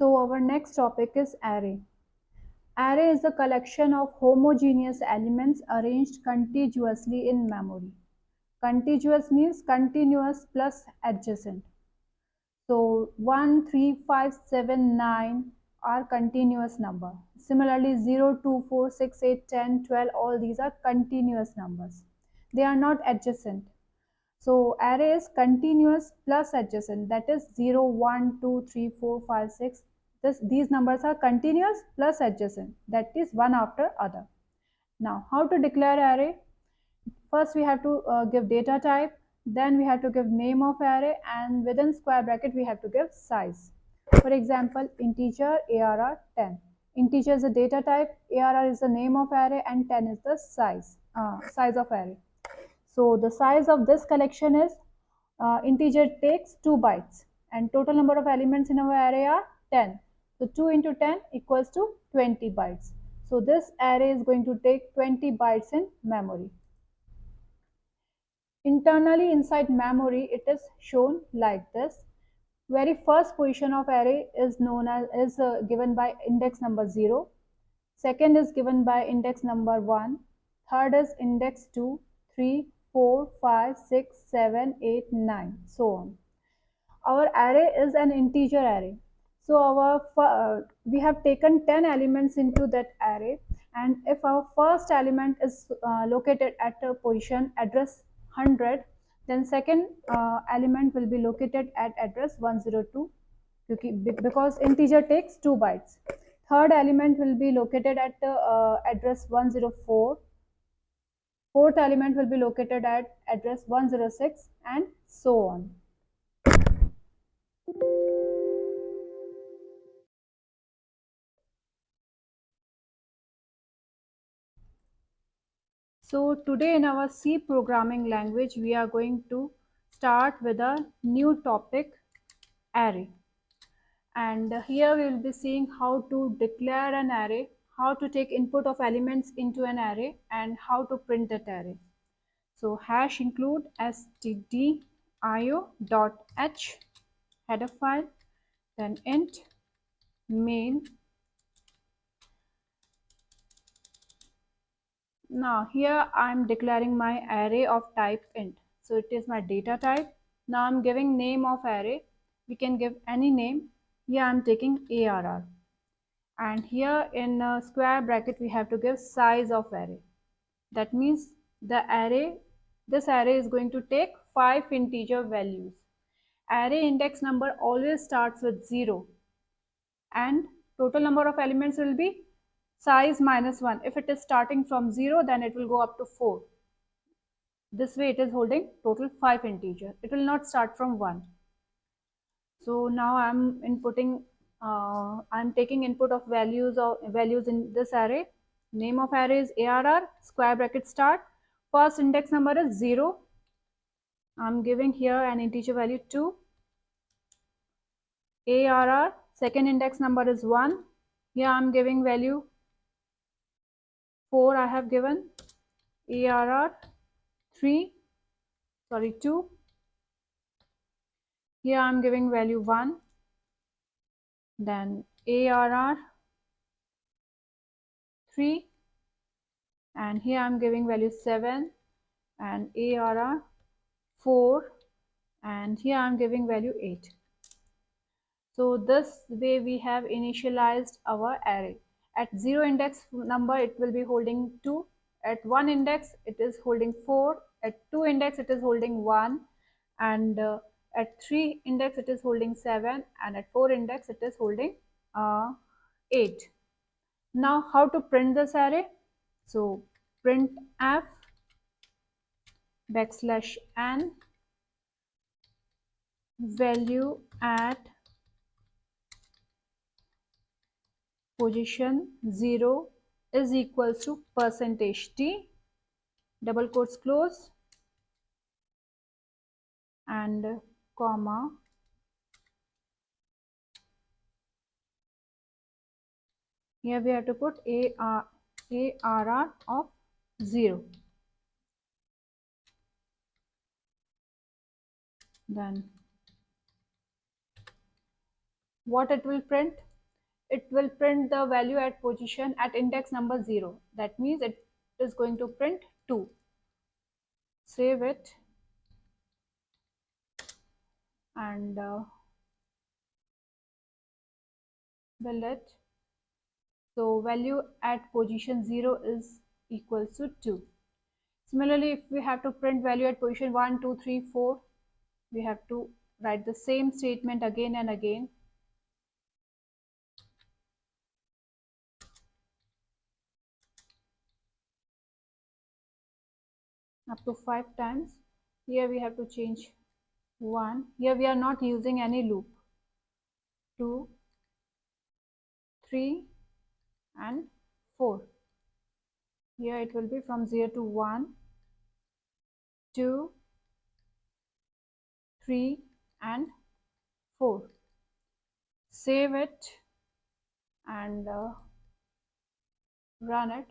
So our next topic is array. Array is a collection of homogeneous elements arranged contiguously in memory. Contiguous means continuous plus adjacent. So 1, 3, 5, 7, 9 are continuous number. Similarly 0, 2, 4, 6, 8, 10, 12, all these are continuous numbers. They are not adjacent. So array is continuous plus adjacent, that is 0, 1, 2, 3, 4, 5, 6. These numbers are continuous plus adjacent, that is one after other. Now how to declare array? First we have to give data type, then we have to give name of array, and within square bracket we have to give size. For example, integer ARR 10. Integer is the data type, ARR is the name of array, and 10 is the size of array. So the size of this collection is integer takes 2 bytes and total number of elements in our array are 10. So 2 into 10 equals to 20 bytes. So this array is going to take 20 bytes in memory. Internally inside memory, it is shown like this. Very first position of array is known as given by index number 0. Second is given by index number 1. Third is index 2, 3, 4, 5, 6, 7, 8, 9, so on. Our array is an integer array. So we have taken 10 elements into that array, and if our first element is located at a position address 100, then second element will be located at address 102 because integer takes 2 bytes. Third element will be located at address 104. Fourth element will be located at address 106, and so on. So today in our C programming language, we are going to start with a new topic, array. And here we will be seeing how to declare an array, how to take input of elements into an array, and how to print that array. So hash include stdio.h header file, then int main. Now here I am declaring my array of type int. So it is my data type. Now I am giving name of array. We can give any name. Here I am taking ARR. And here in square bracket we have to give size of array. That means this array is going to take 5 integer values. Array index number always starts with 0 and total number of elements will be size minus 1. If it is starting from 0, then it will go up to 4. This way it is holding total 5 integer. It will not start from 1. So now I'm taking input of values in this array. Name of array is ARR, square bracket start. First index number is 0. I'm giving here an integer value 2. ARR, second index number is 1. Here I'm giving value 4 I have given. ARR 2. Here I'm giving value 1. Then ARR 3. And here I'm giving value 7. And ARR 4. And here I'm giving value 8. So this way we have initialized our array. At 0 index number it will be holding 2. At 1 index it is holding 4. At 2 index it is holding 1. And at 3 index it is holding 7. And at 4 index it is holding 8. Now how to print this array? So printf \n value at position 0 is equals to %t, double quotes close, and comma. Here we have to put ARR of 0. Then what it will print? it will print the value at position at index number 0. That means it is going to print 2. Save it and build it. So value at position 0 is equals to 2. Similarly, if we have to print value at position 1, 2, 3, 4, we have to write the same statement again and again. Up to 5 times. Here we have to change 1. Here we are not using any loop. 2, 3 and 4. Here it will be from 0 to 1, 2, 3 and 4. Save it and run it.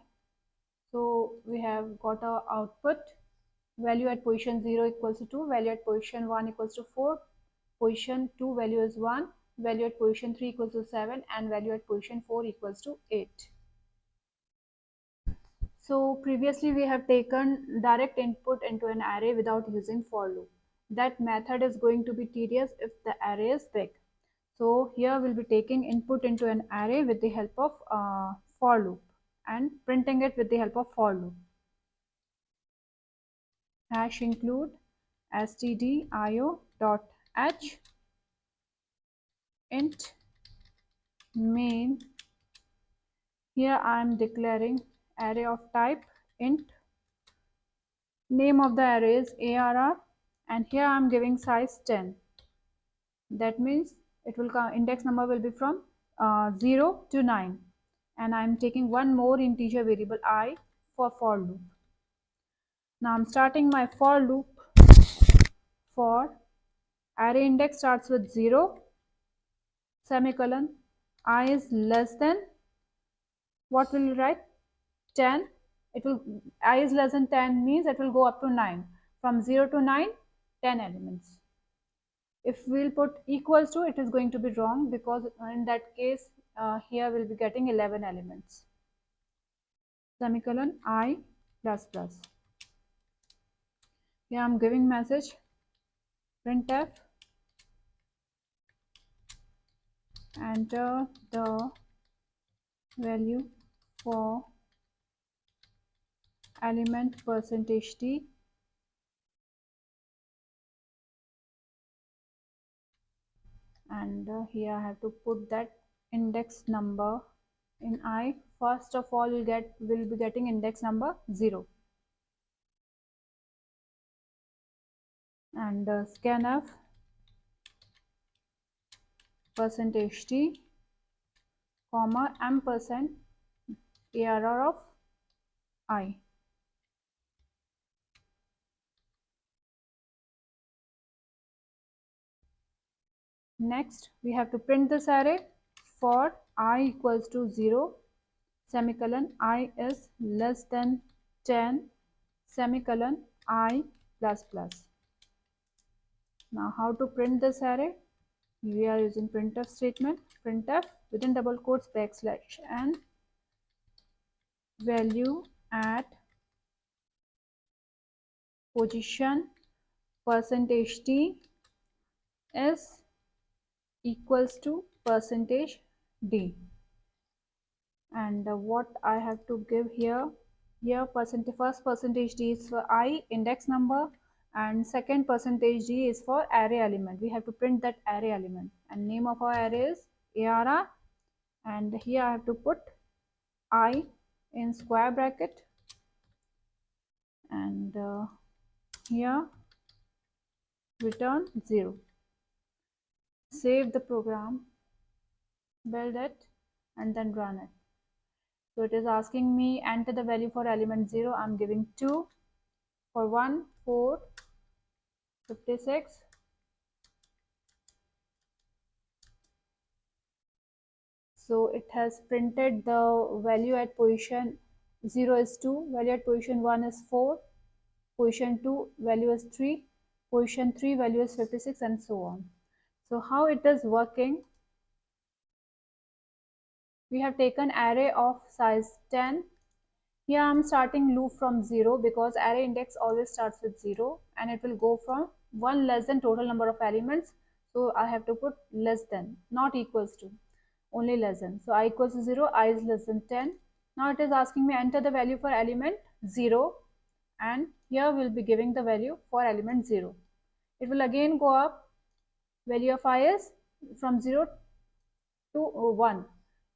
So we have got our output. Value at position 0 equals to 2, value at position 1 equals to 4, position 2 value is 1, value at position 3 equals to 7, and value at position 4 equals to 8. So previously we have taken direct input into an array without using for loop. That method is going to be tedious if the array is big. So here we'll be taking input into an array with the help of for loop and printing it with the help of for loop. Hash include stdio.h int main. Here I am declaring array of type int. Name of the array is ARR and here I am giving size 10. That means it will come, index number will be from 0 to 9 and I am taking one more integer variable I for loop. Now I am starting my for loop. For array index starts with 0 semicolon, I is less than, what will you write, 10. It will, I is less than 10 means it will go up to 9. From 0 to 9, 10 elements. If we'll put equals to, it is going to be wrong because in that case here we'll be getting 11 elements. Semicolon I plus plus. Here I'm giving message printf, enter the value for element percentage %d and here I have to put that index number in I. First of all we'll be getting index number 0 and scanf percentage %d comma ampersand ARR of I. Next we have to print this array for I equals to 0 semicolon I is less than 10 semicolon I plus plus. Now how to print this array? We are using printf statement. Printf within double quotes backslash n value at position percentage %d is equals to percentage %d. And what I have to give here, first percentage %d is for I index number and second percentage %d is for array element. We have to print that array element and name of our array is ARR and here I have to put I in square bracket and here return 0. Save the program, build it and then run it. So it is asking me enter the value for element 0. I'm giving 2, for 1 4 56, so it has printed the value at position 0 is 2, value at position 1 is 4, position 2 value is 3, position 3 value is 56 and so on. So how it is working, We have taken array of size 10. Here I'm starting loop from 0 because array index always starts with 0 and it will go from 1 less than total number of elements. So I have to put less than, not equals to, only less than. So I equals to 0, I is less than 10. Now it is asking me enter the value for element 0 and here we'll be giving the value for element 0. It will again go up, value of I is from 0 to 1.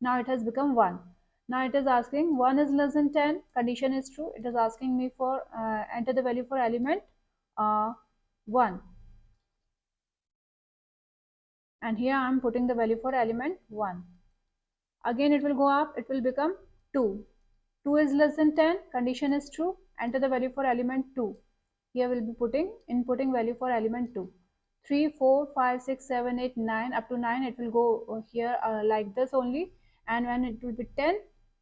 Now it has become 1. Now it is asking 1 is less than 10, condition is true. It is asking me for enter the value for element 1. And here I am putting the value for element 1. Again it will go up, it will become 2. 2 is less than 10, condition is true. Enter the value for element 2. Here we'll be inputting value for element 2. 3, 4, 5, 6, 7, 8, 9, up to 9 it will go here like this only, and when it will be 10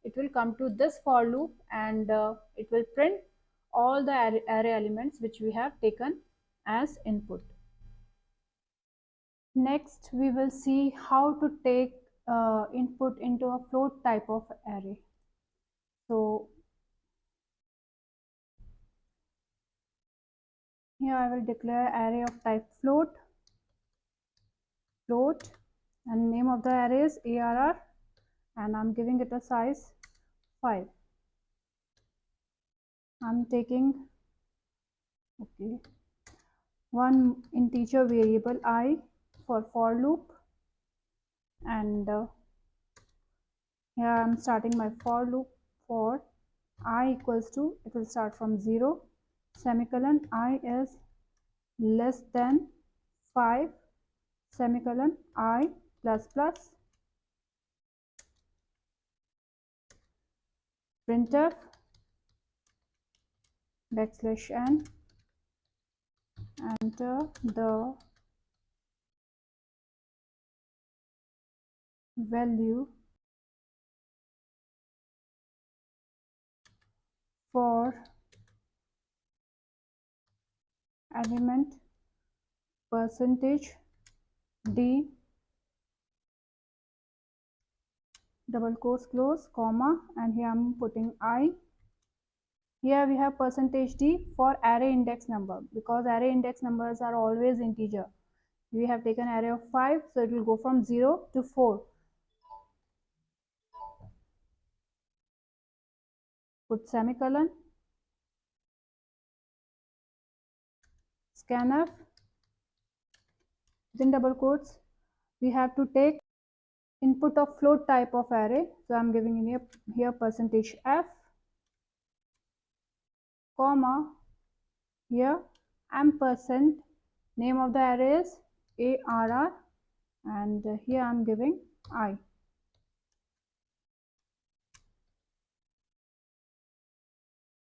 it will come to this for loop and it will print all the array elements which we have taken as input. Next we will see how to take input into a float type of array. So here I will declare array of type float, and name of the array is arr, and I'm giving it a size 5. I'm taking one integer variable I for loop, and here I'm starting my for loop for I equals to, it will start from 0, semicolon I is less than 5, semicolon I plus plus, printf backslash n, enter the value for element percentage d double quotes close comma, and here I'm putting I. Here we have percentage d for array index number, because array index numbers are always integer. We have taken array of 5, so it will go from 0 to 4. Put semicolon, scanf, within double quotes we have to take input of float type of array. So I'm giving in here percentage f, comma, here ampersand, name of the array is arr, and here I'm giving I.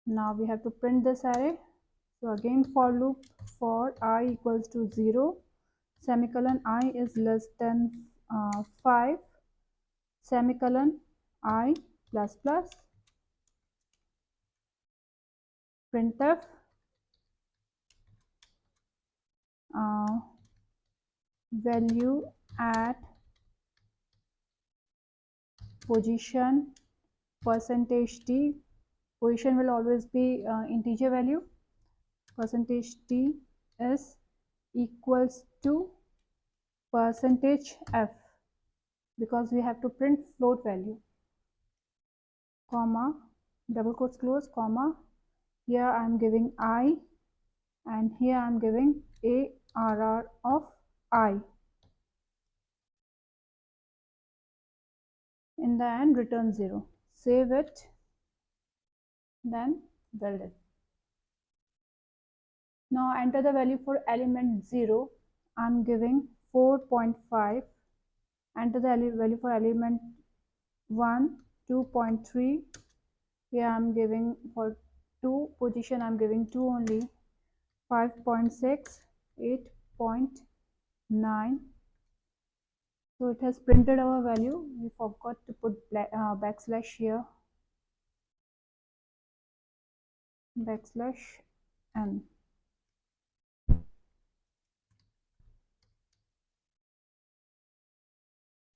Now we have to print this array. So again for loop for I equals to 0, semicolon I is less than 5, semicolon I plus plus, printf value at position percentage d. Position will always be integer value. Percentage d is equals to percentage f, because we have to print float value, comma, double quotes close, comma, here I am giving I, and here I am giving arr of I. In the end return 0. Save it, then build it. Now enter the value for element 0. I am giving 4.5. Enter the value for element 1, 2.3. Here I am giving for 2 position, I am giving 2 only, 5.6, 8.9. So it has printed our value. We forgot to put backslash here, backslash n.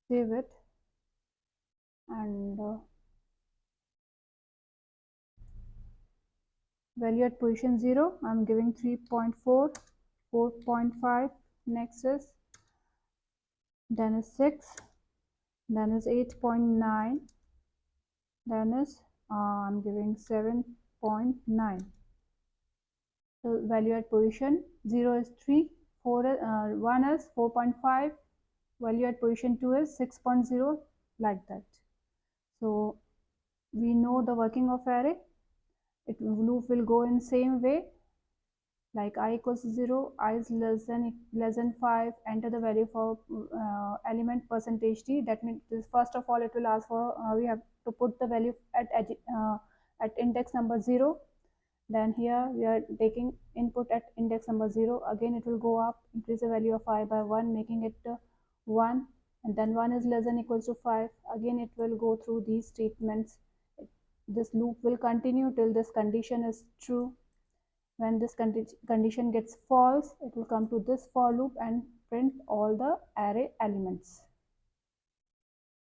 Save it. and value at position 0, I'm giving 3.4, 4.5, next is, then is 6, then is 8.9, then is I'm giving 7.9. So value at position 0 is 3, 1 is 4.5, value at position 2 is 6.0, like that. So we know the working of array. Loop will go in same way, like I equals 0, I is less than 5, enter the value for element percentage d. That means first of all it will ask for, we have to put the value at index number 0. Then here we are taking input at index number 0. Again it will go up, increase the value of I by 1, making it 1, and then 1 is less than equals to 5. Again it will go through these statements. This loop will continue till this condition is true. When this condition gets false, it will come to this for loop and print all the array elements.